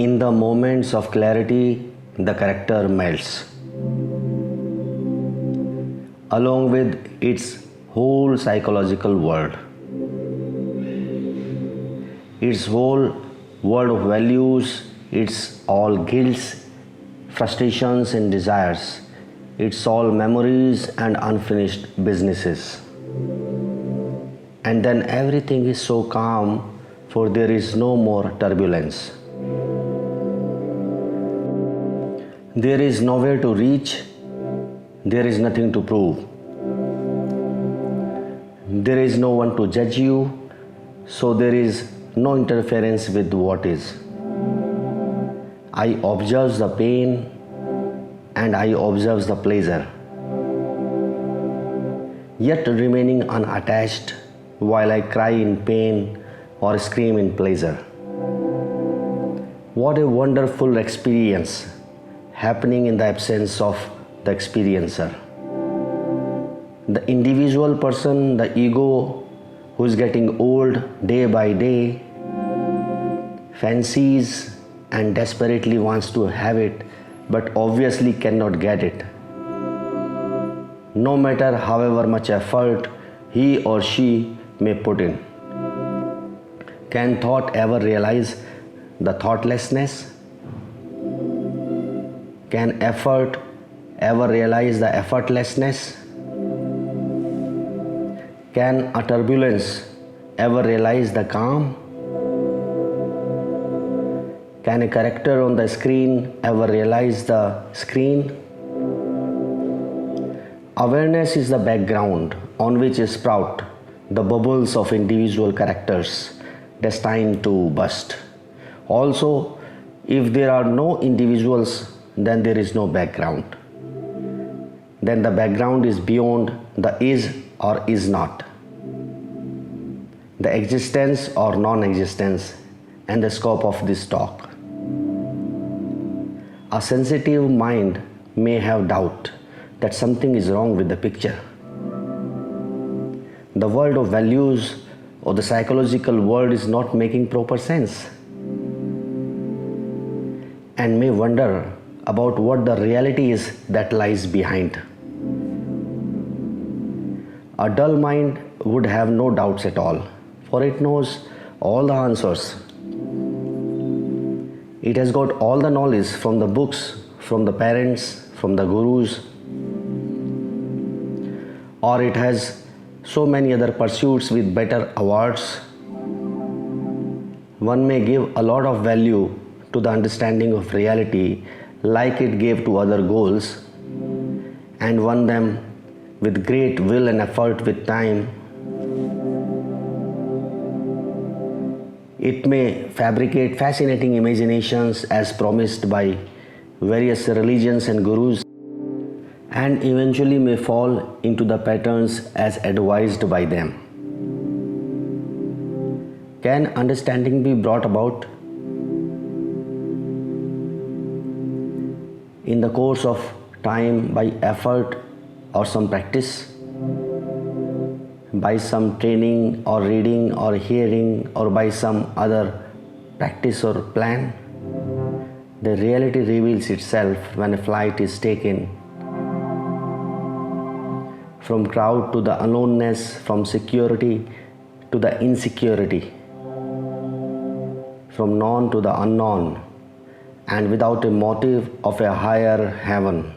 In the moments of clarity, the character melts, along with its whole psychological world. Its whole world of values, its all guilts, frustrations and desires, its all memories and unfinished businesses. And then everything is so calm, for there is no more turbulence. There is nowhere to reach, there is nothing to prove. There is no one to judge you, so there is no interference with what is. I observe the pain and I observe the pleasure, yet remaining unattached while I cry in pain or scream in pleasure. What a wonderful experience happening in the absence of the experiencer. The individual person, the ego, who is getting old day by day, fancies and desperately wants to have it, but obviously cannot get it. No matter however much effort he or she may put in. Can thought ever realize the thoughtlessness? Can effort ever realize the effortlessness? Can a turbulence ever realize the calm? Can a character on the screen ever realize the screen? Awareness is the background on which sprout the bubbles of individual characters destined to burst. Also, if there are no individuals, then there is no background. Then the background is beyond the is or is not, the existence or non-existence, and the scope of this talk. A sensitive mind may have doubt that something is wrong with the picture. The world of values or the psychological world is not making proper sense, and may wonder about what the reality is that lies behind. A dull mind would have no doubts at all, for it knows all the answers. It has got all the knowledge from the books, from the parents, from the gurus, or it has so many other pursuits with better awards. One may give a lot of value to the understanding of reality like it gave to other goals, and won them with great will and effort with time. It may fabricate fascinating imaginations as promised by various religions and gurus, and eventually may fall into the patterns as advised by them. Can understanding be brought about? In the course of time, by effort or some practice, by some training or reading or hearing, or by some other practice or plan. The reality reveals itself when a flight is taken from crowd to the aloneness, from security to the insecurity, from known to the unknown, and without a motive of a higher heaven.